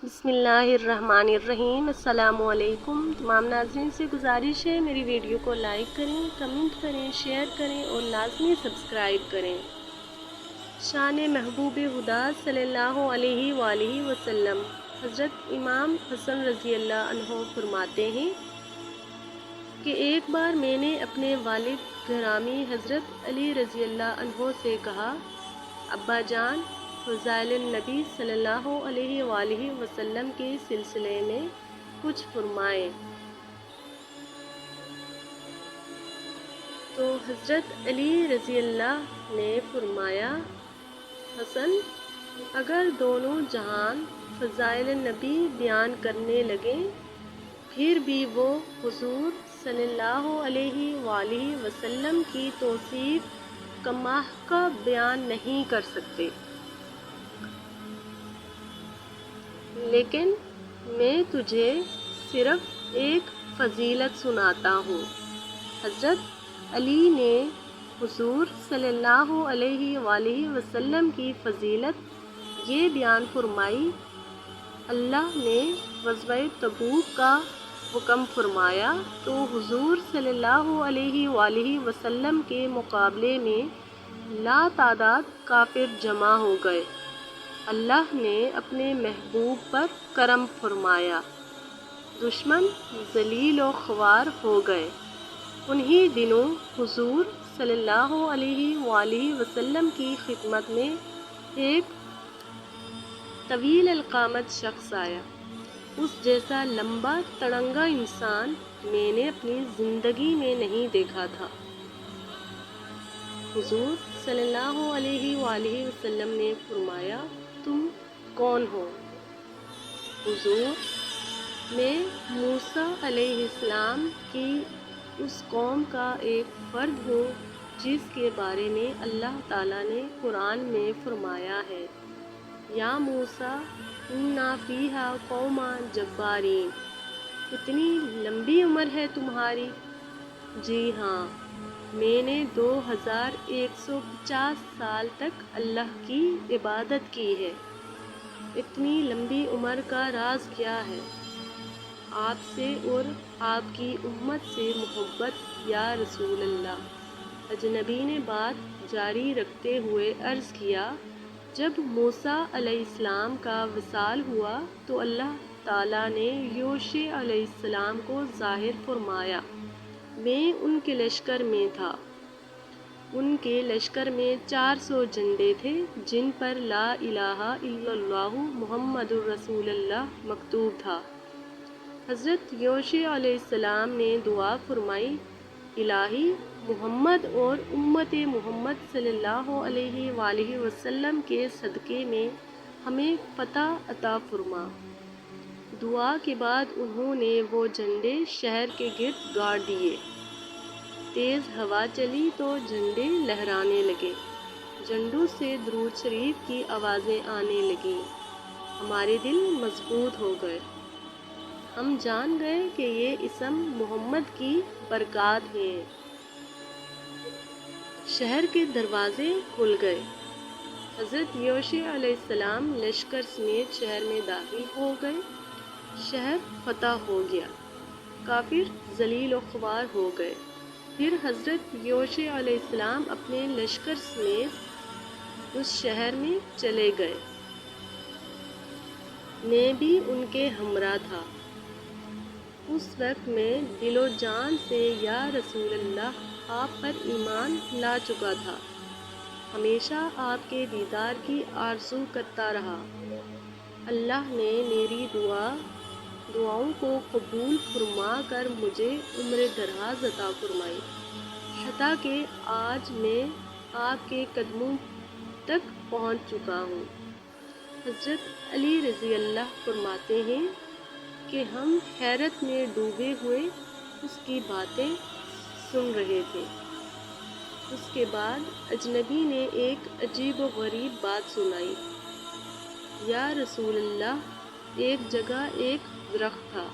بسم اللہ الرحمن الرحیم۔ السلام علیکم۔ تمام ناظرین سے گزارش ہے میری ویڈیو کو لائک کریں، کمنٹ کریں، شیئر کریں اور لازمی سبسکرائب کریں۔ شان محبوب خدا صلی اللہ علیہ وآلہ وسلم۔ حضرت امام حسن رضی اللہ عنہ فرماتے ہیں کہ ایک بار میں نے اپنے والد گرامی حضرت علی رضی اللہ عنہ سے کہا، ابا جان، فضائل النبی صلی اللہ علیہ وآلہ وسلم کے سلسلے میں کچھ فرمائیں۔ تو حضرت علی رضی اللہ نے فرمایا، حسن، اگر دونوں جہان فضائل النبی بیان کرنے لگیں پھر بھی وہ حضور صلی اللہ علیہ وآلہ وسلم کی توصیف کماح بیان نہیں کر سکتے، لیکن میں تجھے صرف ایک فضیلت سناتا ہوں۔ حضرت علی نے حضور صلی اللہ علیہ وآلہ وسلم کی فضیلت یہ بیان فرمائی، اللہ نے غزوہ تبوک کا حکم فرمایا تو حضور صلی اللہ علیہ وآلہ وسلم کے مقابلے میں لا تعداد کافر جمع ہو گئے۔ اللہ نے اپنے محبوب پر کرم فرمایا، دشمن ذلیل و خوار ہو گئے۔ انہی دنوں حضور صلی اللہ علیہ وآلہ وسلم کی خدمت میں ایک طویل القامت شخص آیا، اس جیسا لمبا تڑنگا انسان میں نے اپنی زندگی میں نہیں دیکھا تھا۔ حضور صلی اللہ علیہ وآلہ وسلم نے فرمایا، تم کون ہو؟ حضور، میں موسیٰ علیہ السلام کی اس قوم کا ایک فرد ہوں جس کے بارے میں اللہ تعالیٰ نے قرآن میں فرمایا ہے، یا موسیٰ اِنَّ فِیہا قَوْمًا جَبَّارِینَ۔ اتنی لمبی عمر ہے تمہاری؟ جی ہاں، میں نے 2150 سال تک اللہ کی عبادت کی ہے۔ اتنی لمبی عمر کا راز کیا ہے؟ آپ سے اور آپ کی امت سے محبت یا رسول اللہ۔ اجنبی نے بات جاری رکھتے ہوئے عرض کیا، جب موسیٰ علیہ السلام کا وصال ہوا تو اللہ تعالیٰ نے یوشع علیہ السلام کو ظاہر فرمایا، میں ان کے لشکر میں تھا۔ ان کے لشکر میں 400 جھنڈے تھے جن پر لا الہ الا اللہ محمد الرسول اللہ مکتوب تھا۔ حضرت یوشع علیہ السلام نے دعا فرمائی، الہی، محمد اور امت محمد صلی اللہ علیہ وآلہ وسلم کے صدقے میں ہمیں فتح عطا فرما۔ دعا کے بعد انہوں نے وہ جھنڈے شہر کے گرد گاڑ دیے۔ تیز ہوا چلی تو جھنڈے لہرانے لگے، جھنڈوں سے درود شریف کی آوازیں آنے لگیں۔ ہمارے دل مضبوط ہو گئے، ہم جان گئے کہ یہ اسم محمد کی برکات ہیں۔ شہر کے دروازے کھل گئے۔ حضرت یوشع علیہ السلام لشکر سمیت شہر میں داخل ہو گئے۔ شہر فتح ہو گیا، کافر ذلیل و خوار ہو گئے۔ پھر حضرت یوشع علیہ السلام اپنے لشکر سمیت اس شہر میں چلے گئے۔ میں بھی ان کے ہمراہ تھا۔ اس وقت میں دل و جان سے یا رسول اللہ آپ پر ایمان لا چکا تھا، ہمیشہ آپ کے دیدار کی آرزو کرتا رہا۔ اللہ نے میری دعاؤں کو قبول فرما کر مجھے عمر دراز عطا فرمائی، حتیٰ کہ آج میں آپ کے قدموں تک پہنچ چکا ہوں۔ حضرت علی رضی اللہ فرماتے ہیں کہ ہم حیرت میں ڈوبے ہوئے اس کی باتیں سن رہے تھے۔ اس کے بعد اجنبی نے ایک عجیب و غریب بات سنائی، یا رسول اللہ، ایک جگہ ایک درخت تھا،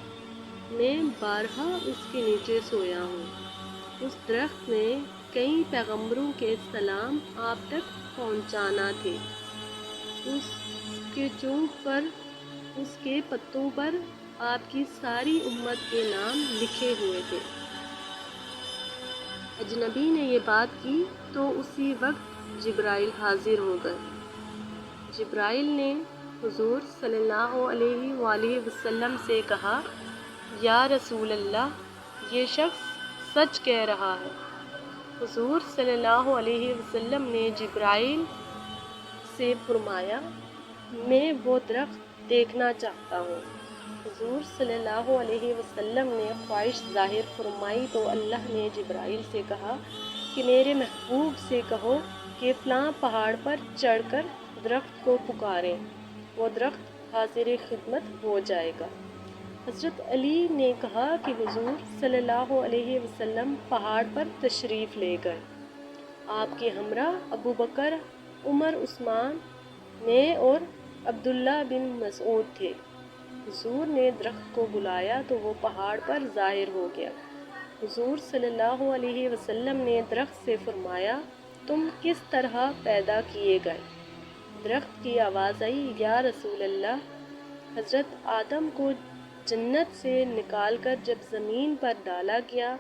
میں بارہا اس کے نیچے سویا ہوں۔ اس درخت نے کئی پیغمبروں کے سلام آپ تک پہنچانا تھے۔ اس کے چونچ پر اس کے پتوں پر آپ کی ساری امت کے نام لکھے ہوئے تھے۔ اجنبی نے یہ بات کی تو اسی وقت جبرائیل حاضر ہو گئے۔ جبرائیل نے حضور صلی اللہ علیہ وآلہ وسلم سے کہا، یا رسول اللہ، یہ شخص سچ کہہ رہا ہے۔ حضور صلی اللہ علیہ وسلم نے جبرائیل سے فرمایا، میں وہ درخت دیکھنا چاہتا ہوں۔ حضور صلی اللہ علیہ وسلم نے خواہش ظاہر فرمائی تو اللہ نے جبرائیل سے کہا کہ میرے محبوب سے کہو کہ فلاں پہاڑ پر چڑھ کر درخت کو پکاریں، وہ درخت حاضر خدمت ہو جائے گا۔ حضرت علی نے کہا کہ حضور صلی اللہ علیہ وسلم پہاڑ پر تشریف لے گئے۔ آپ کے ہمراہ ابو بکر، عمر، عثمان، میں اور عبداللہ بن مسعود تھے۔ حضور نے درخت کو بلایا تو وہ پہاڑ پر ظاہر ہو گیا۔ حضور صلی اللہ علیہ وسلم نے درخت سے فرمایا، تم کس طرح پیدا کیے گئے؟ درخت کی آواز آئی، یا رسول اللہ، حضرت آدم کو جنت سے نکال کر جب زمین پر ڈالا گیا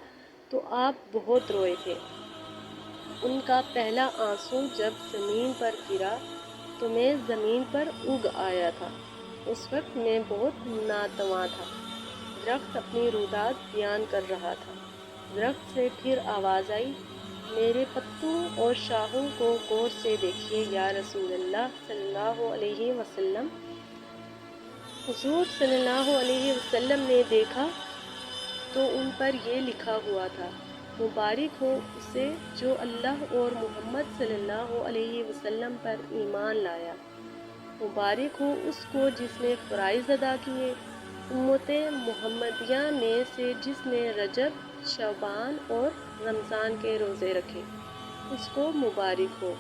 تو آپ بہت روئے تھے۔ ان کا پہلا آنسو جب زمین پر گرا تو میں زمین پر اگ آیا تھا، اس وقت میں بہت ناتواں تھا۔ درخت اپنی رودات بیان کر رہا تھا۔ درخت سے پھر آواز آئی، میرے پتوں اور شاخوں کو غور سے دیکھیے یا رسول اللہ صلی اللہ علیہ وسلم۔ حضور صلی اللہ علیہ وسلم نے دیکھا تو ان پر یہ لکھا ہوا تھا، مبارک ہو اسے جو اللہ اور محمد صلی اللہ علیہ وسلم پر ایمان لایا، مبارک ہو اس کو جس نے فرائض ادا کیے، امت محمدیہ میں سے جس نے رجب، شعبان اور رمضان کے روزے رکھے، اس کو مبارک ہو۔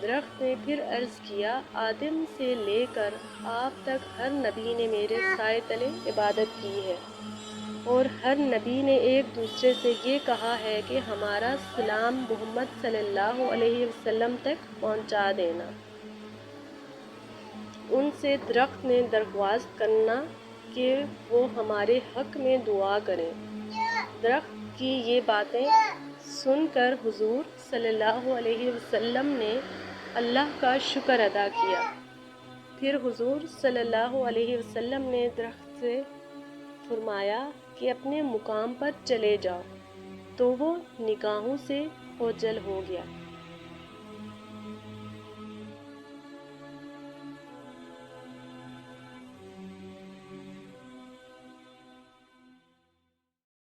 درخت نے پھر عرض کیا، آدم سے لے کر آپ تک ہر نبی نے میرے سائے تلے عبادت کی ہے، اور ہر نبی نے ایک دوسرے سے یہ کہا ہے کہ ہمارا سلام محمد صلی اللہ علیہ وسلم تک پہنچا دینا۔ ان سے درخت نے درخواست کرنا کہ وہ ہمارے حق میں دعا کریں۔ درخت کی یہ باتیں سن کر حضور صلی اللہ علیہ وسلم نے اللہ کا شکر ادا کیا۔ پھر حضور صلی اللہ علیہ وسلم نے درخت سے فرمایا کہ اپنے مقام پر چلے جاؤ، تو وہ نگاہوں سے اوجھل ہو گیا۔